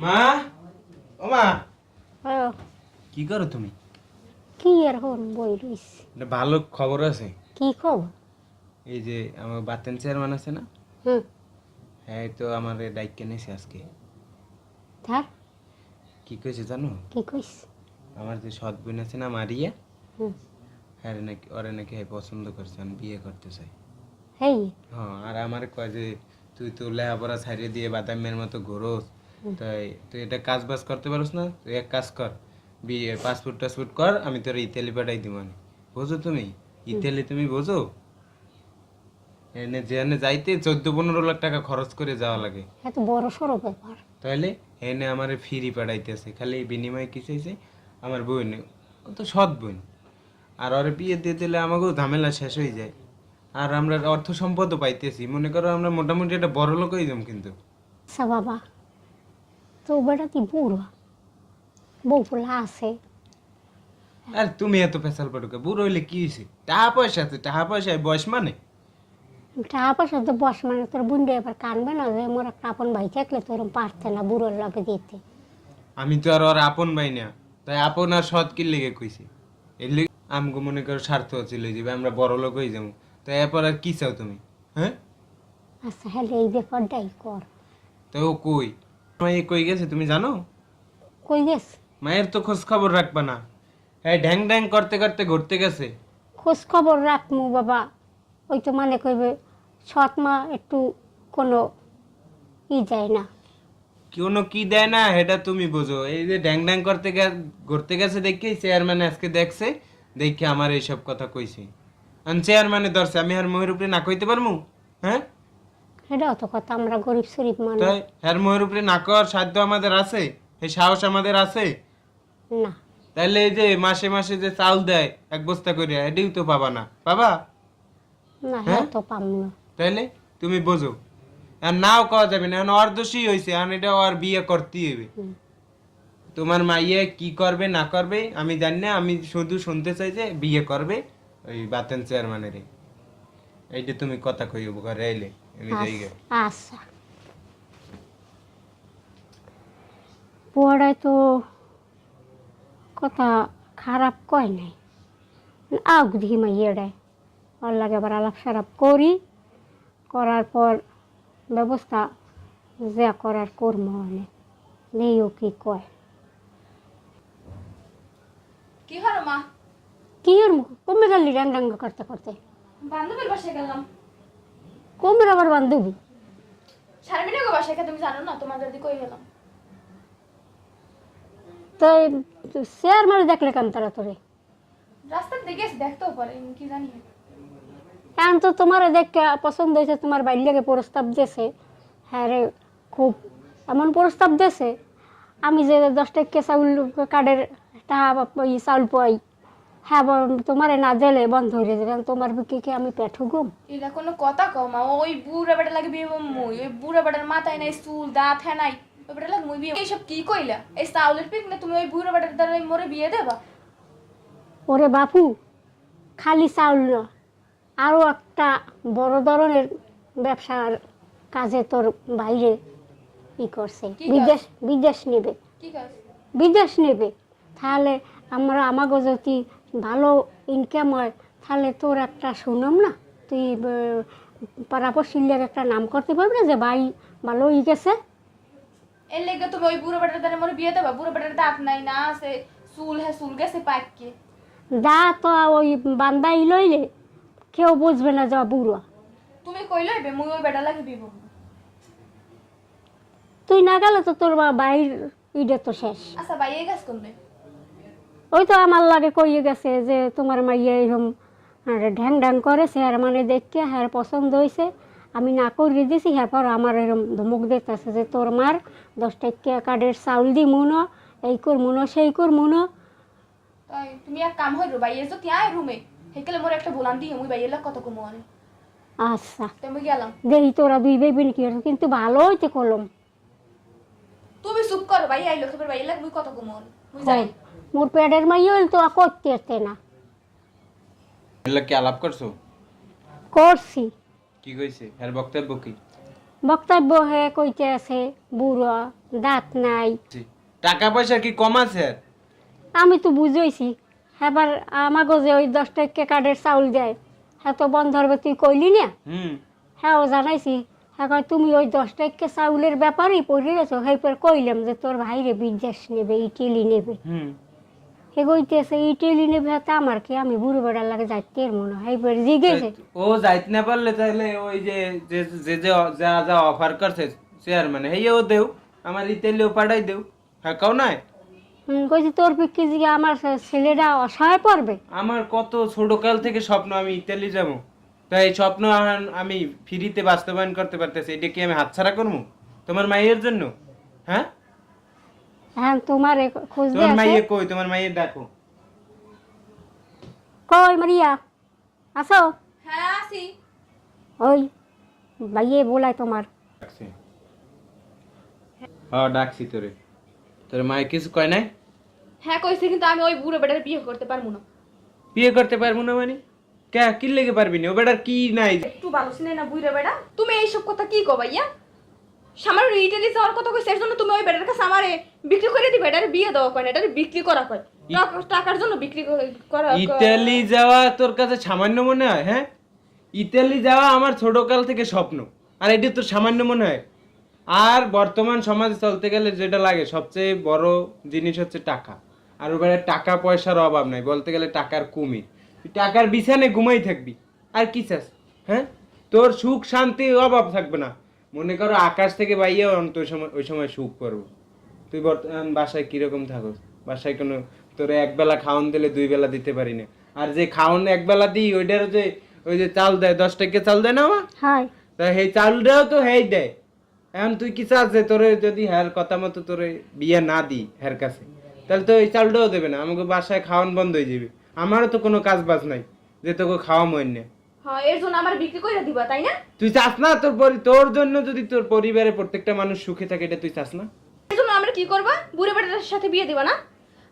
মা, ও মা, হ্যাঁ, কি করো তুমি? কি আর হন বই রইস। একটা ভালো খবর আছে। কি খবর? এই যে আমার বাতেন চেয়ারম্যান আছে না, হুম, হ্যাঁ এই তো আমার দায়িত্ব নিয়েছে আজকে। ধর কি কইছে জানো? কি কইস? আমার যে সৎ বোন আছে না মারিয়া, হুম, হ্যাঁ নাকি ওরে নাকি পছন্দ করছে, আমি বিয়ে করতে চাই। হেই, হ্যাঁ, আর আমার কয় যে তুই তো লেখাপড়া ছাড়িয়ে দিয়ে বাদামের মতো ঘোরস, তাই তুই এটা কাজ বাজ করতে পারস না, তুই এক কাজ কর, বিয়ে পাসপোর্ট টাসপোর্ট কর, আমি তোর ইতালি পাঠাই দিব। বোঝো তুমি? ইতালি তুমি বোঝো? এনে যেখানে যাইতে 14-15 লাখ টাকা খরচ করে যাওয়া লাগে। এত বড় সড়ো ব্যাপার। তাহলে এনে আমার ফ্রি পাঠাইতেছে, খালি বিনিময়ে কি চাইছে আমার বোন, ও তো সৎ বোন, আর ওরে বিয়ে দিয়ে দিলে আমাকেও ঝামেলা শেষ হয়ে যায়, আর আমরা অর্থ সম্পদও পাইতেছি, মনে করো আমরা মোটামুটি একটা বড় লোক হয়ে যাম কিন্তু। আচ্ছা বাবা, তো বেটা তুই বুড়ো, বউ পোলা আছে। আর তুমি এত পেশাল পড়ুকে, বুড়ো হইলে কি হয়েছে? টাকা পয়সা আছে, টাকা পয়সায় বয়স মানে? টাকা পয়সা তো বস মানে তোর বুন্ডে এবার কানবে না যে মোর একটা আপন ভাই থাকলে তোর পারতে না বুড়োর লগে দিতে। আমি তো আর ওর আপন ভাই না, তাই আপন আর সৎ কি লেগে কইছি, এর লিগে আমগো মনে করো স্বার্থ চলে যাবে, আমরা বড় লোক হয়ে যাবো, তাই এরপর আর কি চাও তুমি? হ্যাঁ, আচ্ছা হ্যাঁ, এই ব্যাপারটাই কর। তো ও কই, মাইয়ে কই গেছে তুমি জানো? কই গেছ? মায়ের তো খোঁজ খবর রাখবা না, হ্যাঁ ঢ্যাং ঢ্যাং করতে করতে ঘুরতে গেছে। খোঁজ খবর রাখমু বাবা, ওই তো মানে কইবে সৎ মা একটু কোনো যায় না। কোনো কি দেয় না এটা তুমি বোঝো, এই যে ড্যাং ড্যাং করতে ঘুরতে গেছে দেখে চেয়ারম্যান আজকে দেখছে, দেখে আমার এইসব কথা কইছে, আমি চেয়ারম্যানে ধরছে, আমি আর মহের উপরে না কইতে পারমু? হ্যাঁ, এটাও তো কথা, আমরা গরিব শরীফ মানুষ। তাই আর মহের উপরে না করার সাধ্য আমাদের আছে? এই সাহস আমাদের আছে? না তাইলে এই যে মাসে মাসে যে চাউল দেয় 1 বস্তা করে, এটাও তো পাবা না, পাবা? না, হ্যাঁ? হ্যাঁ তো পাম না। তাইলে তুমি বোঝো, আর নাও কওয়া যাবে না, এখন ওর দোষী হয়েছে, এখন এটা ওর বিয়ে করতেই হবে। হুম। তোমার মাইয়ে কি করবে না করবে আমি জানি না, আমি শুধু শুনতে চাই যে বিয়ে করবে ওই বাতেন চেয়ারম্যানের। এইটা তুমি কথা কইব ঘরে এলে আমি যাই গে। আচ্ছা, পুয়ারায় তো কথা খারাপ কয় নাই, আগ দেখি মাইয়াডায় ওর লাগে আবার আলাপ সারাপ করি, করার পর ব্যবস্থা যা করার কর্ম অনেক নেই, ও কি কয়। কি হলো মা? কি ওর কমে গেলি ডাং ডাং করতে করতে? বান্ধবীর বাসায় গেলাম। কমের আবার বান্ধবী? শারমিনের গো বাসায়, তুমি জানো না? তোমার দাদি কই গেলাম। তো শেয়ার মারে দেখলে কেন তারা তোরে? রাস্তার দিকে গেছে, দেখতেও পারে, আমি কি জানি। এখন তো তোমার দেখে পছন্দ হয়েছে, তোমার বাইর লেগে প্রস্তাব দিয়েছে। হ্যাঁ রে, খুব এমন প্রস্তাব দিয়েছে, আমি যে 10 টাকা চাউল কার্ডের টাকা চাউল পাই, হ্যাঁ তোমারে না দিলে বন্ধ হয়ে যাবে, তোমার কি আমি পেট ঘুম? এটা কোনো কথা কও মা? ওই বুড়া বেটা লাগে বিয়ে মুই, ওই বুড়া বেটার মাথায় নাই চুল, দাঁত হ্যাঁ নাই, ওই বেটা লাগে মুই বিয়ে। এইসব কি কইলা? এই চাউলের পিক না তুমি ওই বুড়া বেটার দ্বারা মোরে বিয়ে দেবা? ওরে বাপু, খালি চাউল না, আরও একটা বড় ধরনের ব্যবসার কাজে তোর বাইরে ই করছে, কি কাজ? বিদেশ বিদেশ নেবে, কি কাজ? বিদেশ নেবে। তাহলে আমাকে যদি ভালো ইনকাম হয়, তাহলে তোর একটা শুনম না, তুই পাড়াপড়শির একটা নাম করতে পারবি না যে ভাই ভালো ই গেছে। এর লেগে তুমি ওই বুড়া বেটার দ্বারা মোরে বিয়ে দেবা? বুড়া বেটার দাঁত নাই, না আছে চুল, হ্যাঁ চুল গেছে পাইকে। দা তো ওই বান্দাই লইলে কেউ বুঝবে না যা বুড়ো। তুমি কই লইবে? মুই ওই বেটা লাগে বিয়ে করবো। তুই না গেলে তো তোর বাইর ইডে তো শেষ। আচ্ছা ভাই, এই কাজ করবে? ওই তো আমার লাগে কইয়ে গেছে যে তোমার মাইয়া এরকম ঢ্যাং ঢ্যাং করেছে, আর মানে দেখে হ্যাঁ পছন্দ হয়েছে, আমি না করিয়ে দিছি, হ্যাঁ পর আমার এরকম ধমক দিতেছে যে তোর মার 10 টাকা কার্ডের চাউল দি মুনো, এই কর মুনো সেই কর মুনো। তাই তুমি এক কাম হইরো, ভাই এসো তিয়া রুমে হেকেলে মোর একটা বলান দিয়ে মুই ভাই এলা কত কমো আনে। আচ্ছা তুমি গেলাম। দেখি তোরা দুই বেবিন কি হয়েছে, কিন্তু ভালো হইতে কলম। তুমি চুপ করো, ভাই আইলো খবর, ভাই এলা মুই কত কমো আনে, মুই যাই। মোর পেটের মাইয়া হইল তো করতে আসতে না। এলা কি আলাপ করছো? করছি। কি কইছে এর বক্তব্য কি? বক্তব্য হে কইতে আছে বুড়া দাঁত নাই। টাকা পয়সা কি কম আছে আর? আমি তো বুঝাইছি, এবার আমাকে যে ওই 10 টাকা কার্ডের চাউল দেয়, হ্যাঁ তো বন্ধ হবে তুই কইলি না? হ্যাঁ ও জানাইছি। হ্যাঁ কয় তুমি ওই 10 টাকা চাউলের ব্যাপারেই পড়ে গেছো, সেইপর কইলাম যে তোর ভাইরে বিদেশ নেবে, ইটালি নেবে। হে কইতেছে ইটালি নেবে, হাতে আমার কি, আমি বুড়ো বেড়ার লাগে যাইতে মনে হয়। এইবার জিগেছে ও যাইতে না পারলে তাহলে ওই যে যে যে যে যা যা অফার করছে চেয়ারম্যান হেও দেও, আমার ইতালিও পাঠাই দেও। হ্যাঁ কাও নাই কইছি তোর পিকি জিগে আমার ছেলেটা অসহায় পড়বে। আমার কত ছোট কাল থেকে স্বপ্ন আমি ইতালি যাবো, তাই এই স্বপ্ন আমি ফ্রিতে বাস্তবায়ন করতে পারতেছি, এটা কি আমি হাতছাড়া করবো তোমার মাইয়ের জন্য? হ্যাঁ হ্যাঁ তোমার খোঁজ তোমার দিয়ে মাইয়ে কই? তোমার মাইয়ের ডাকো। কই মারিয়া আসো। হ্যাঁ আসি। ওই ভাইয়ে বলাই তোমার। ডাকছি। হ্যাঁ ডাকছি তোরে। তোর মায়ে কিছু কয় নাই? হ্যাঁ কইছে, কিন্তু আমি ওই বুড়ো বেটার বিয়ে করতে পারবো না। বিয়ে করতে পারবো না মানে? কে কি লেগে পারবি না? ও বেটার কি নাই? একটু ভালো শুনে না বুড়ো বেটা, তুমি এইসব কথা কি কো ভাইয়া? সামান্য ইটালি যাওয়ার কথা কইছে, এর জন্য তুমি ওই বেটার কাছে আমারে বিক্রি করে দিবে? এটার বিয়ে দেওয়া কয় না, এটার বিক্রি করা কয়। টাকার জন্য বিক্রি করা। ইতালি যাওয়া তোর কাছে সামান্য মনে হয়? হ্যাঁ ইতালি যাওয়া আমার ছোটকাল থেকে স্বপ্ন, আর এটি তোর সামান্য মনে হয়? আর বর্তমান সমাজে চলতে গেলে যেটা লাগে সবচেয়ে বড় জিনিস হচ্ছে টাকা। আর ওবারে টাকা পয়সার অভাব নাই, বলতে গেলে টাকার কুমির। তুই টাকার বিছানে ঘুমাই থাকবি, আর কি চাস? হ্যাঁ তোর সুখ শান্তি অভাব থাকবে না। মনে করো আকাশ থেকে বাইয়ে ওই সময় সুখ করবো। তুই বর্তমান বাসায় কিরকম থাকো? বাসায় কোনো তোরে একবেলা খাওয়ান দিলে 2 বেলা দিতে পারি না, আর যে খাওয়ান একবেলা দিই ওইটার যে ওই যে চাল দেয় 10 টাকা চাল দেয় না আমার, হাই তা সেই চালটাও তো হেই দেয়। এখন তুই কি চাস যে তোরে যদি হ্যার কথা মতো তোরে বিয়ে না দিই হ্যার কাছে, তাহলে তো এই চালটাও দেবে না, আমাকে বাসায় খাওয়ান বন্ধ হয়ে যাবে। আমারও তো কোনো কাজ বাজ নাই যে তোকে খাওয়া মন না। হ্যাঁ এর জন্য আমার বিক্রি করে দিবা তাই না? তুই চাস না তোর জন্য যদি তোর পরিবারের প্রত্যেকটা মানুষ সুখে থাকে, এটা তুই চাস না? এর জন্য আমরা কি করবা? বুড়ো বেটার সাথে বিয়ে দিবা না?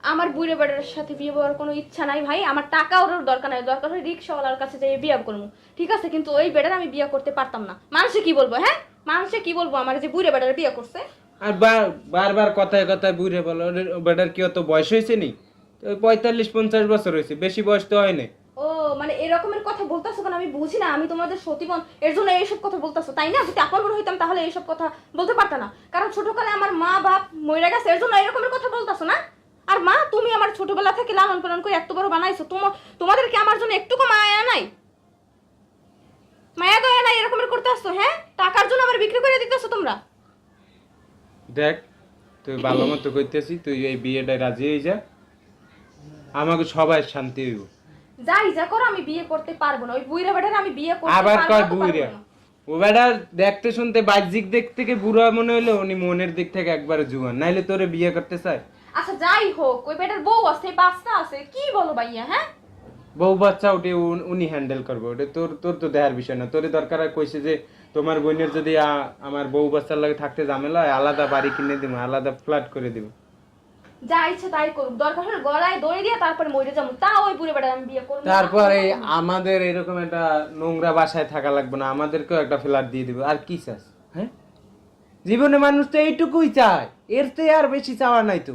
আমার বুড়ো বেটার সাথে বিয়ে হওয়ার কোনো ইচ্ছা নাই ভাই। আমার টাকা ওর দরকার নাই, দরকার হয় রিক্সাওয়ালার কাছে যাই বিয়ে করবো, ঠিক আছে? কিন্তু ওই বেটার আমি বিয়ে করতে পারতাম না। মানুষে কি বলবো? হ্যাঁ মানুষে কি বলবো আমার যে বুড়ো বেটার বিয়ে করছে? আর বারবার কথায় কথায় বুড়ে বলো, বেটার কি অত বয়স হয়েছে নি? 45-50 বছর হয়েছে, বেশি বয়স তো হয় না। ও মানে এরকমের কথা বলতেছো কেন? আমি বুঝি না, আমি তোমাদের সতীবন, এর জন্য এইসব কথা বলতেছো তাই না? যদি আপন মনে হইতাম তাহলে এইসব কথা বলতে পারতাম না, কারণ ছোটকালে আমার মা বাপ মরে গেছে, এর জন্য এরকমের কথা বলতেছো না? আর মা তুমি আমার ছোটবেলা থেকে লালন পালন করে এত বড় বানাইছো, তোমাদেরকে আমার জন্য একটুকু মায়া নাই? মায়া দয়া নাই এরকমের করতে আসছো? হ্যাঁ টাকার জন্য আমার বিক্রি করে দিতেছো তোমরা। দেখ তুই ভালো মতো কইতেছি, তুই এই বিয়েটায় রাজি হয়ে যা, আমাকে সবাই শান্তি হইব। যাই যা করো, আমি বিয়ে করতে পারবো না। ওই বুইরা বেটার আমি বিয়ে করতে আবার পারবো কয় না তো বুইরা? পারবো না। ও বেটা দেখতে শুনতে বাহ্যিক দিক থেকে বুড়া মনে হইলো, উনি মনের দিক থেকে একবারে জুয়ান, নাইলে তোরে বিয়ে করতে চায়? আচ্ছা যাই হোক, ওই বেটার বউ আছে, বাচ্চা আছে, কি বলো ভাইয়া? হ্যাঁ বউ বাচ্চা ওটি উনি হ্যান্ডেল করবে, ওটা তোর তোর তো দেখার বিষয় না। তোরে দরকার হয় কইছে যে তোমার বোনের যদি আমার বউ বাচ্চার লাগে থাকতে ঝামেলা হয়, আলাদা বাড়ি কিনে দিব, আলাদা ফ্ল্যাট করে দিব। যা ইচ্ছে তাই করুক, দরকার হলে গলায় দড়ি দিয়ে তারপরে মরে যাবো, তা ওই বুড়ো বেটার আমি বিয়ে করবো না। তারপরে আমাদের এরকম একটা নোংরা বাসায় থাকা লাগবে না, আমাদেরকেও একটা ফ্ল্যাট দিয়ে দিবে। আর কি চাস? হ্যাঁ জীবনে মানুষ তো এইটুকুই চায়, এর থেকে আর বেশি চাওয়া নাই তো।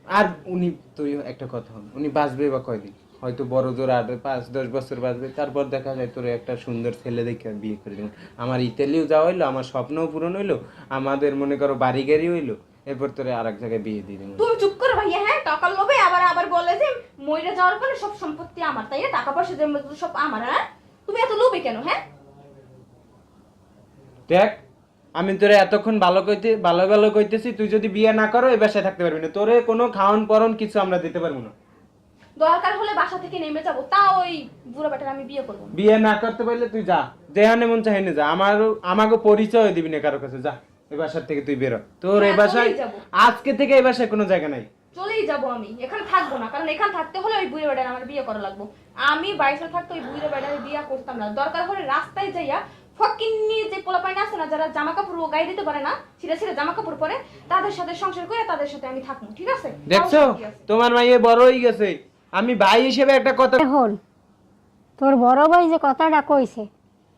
আর উনি তুই একটা কথা হন, উনি বাঁচবে বা কয়দিন? হয়তো বড় জোর আর 5-10 বছর বাঁচবে, তারপর দেখা যায় তোর একটা সুন্দর ছেলে দেখে বিয়ে করে দেবেন। আমার ইতালিও যাওয়া হইলো, আমার স্বপ্নও পূরণ হইলো, আমাদের মনে করো বাড়ি গাড়ি হইলো, এরপর তোরে আর এক জায়গায় বিয়ে দিয়ে দেবো। তুমি চুপ করো ভাইয়া। হ্যাঁ টাকার লোভে আবার আবার বলে যে মইরা যাওয়ার পরে সব সম্পত্তি আমার, তাই না? টাকা পয়সা সব আমার। হ্যাঁ তুমি এত লোভে কেন? হ্যাঁ দেখ আমি তোরে এতক্ষণ ভালো কইতেছি, তুই যদি বিয়ে না করো এই বাসায় থাকতে পারবি না, তোরে কোনো খাওন পরন কিছু আমরা দিতে পারবো না। দরকার হলে বাসা থেকে নেমে যাবো, তা ওই বুড়ো বেটার আমি বিয়ে করবো না। বিয়ে না করতে পারলে তুই যা, যেখানে মন চাই যা, আমাকে পরিচয় দিবি না কারো কাছে। যা এই বাসার থেকে তুই বেরো, তোর এই হ্যাঁ, বাসায় চলেই যাবো। আজকে থেকে এই বাসায় কোনো জায়গা নাই। চলেই যাবো আমি, এখানে থাকবো না, কারণ এখানে থাকতে হলে ওই বুড়ো বেটার আমার বিয়ে করা লাগবো। আমি বাইরে থাকতে ওই বুড়ো বেটার বিয়ে করতাম না। দরকার হলে রাস্তায় যাইয়া ফকিন্নি যে পোলাপাইন আছে না, যারা জামা কাপড় গায়ে দিতে পারে না, ছিঁড়ে ছিঁড়ে জামা কাপড় পরে, তাদের সাথে সংসার করে তাদের সাথে আমি থাকবো, ঠিক আছে? দেখছো তাও ঠিক আছে। তোমার মাইয়ে বড় হয়ে গেছে, আমি ভাই হিসেবে একটা কথা। এখন তোর বড় ভাই যে কথাটা কইছে,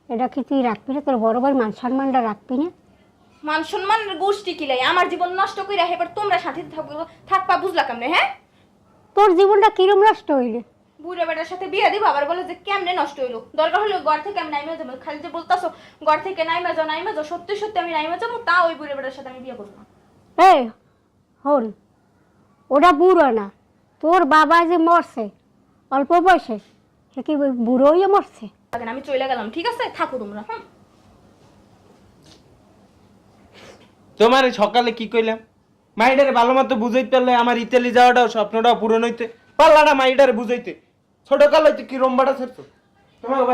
এটা কি তুই রাখবি না? তোর বড় ভাই মান সম্মানটা রাখবি না? মান সম্মান গোষ্ঠী কিলাই আমার জীবন নষ্ট কইরা এবার তোমরা শান্তিতে থাকবা বুঝলা কেমনে? হ্যাঁ, তোর জীবনটা কিরম নষ্ট হইলে? বুড়া বেটার সাথে বিয়ে দিব আবার বলে যে কেমনে নষ্ট হইলো। দরকার হলে ঘর থেকে আমি নাইমা যাবো। খালি যে বলতাছো ঘর থেকে নাইমা যাও, সত্যি সত্যি আমি নাইমা যাবো, তা ওই বুড়া বেটার সাথে আমি বিয়ে করবো না। এই হন, ওটা বুড়ো না, তোর বাবা যে মরছে অল্প বয়সে, সে কি বুড়ো হইয়া মরছে? লাগে না, আমি চলে গেলাম, ঠিক আছে? থাকো তোমরা। তোমার সকালে কি কইলাম, মাইডারে ভালো মতো বুঝাইতে পারলে আমার ইতালি যাওয়াটাও স্বপ্নটাও পূরণ হইতে পারলা না। মাইডারে বুঝাইতে ছোট কাল হইতে কি রম্বাটা ছাড়তো তোমাকে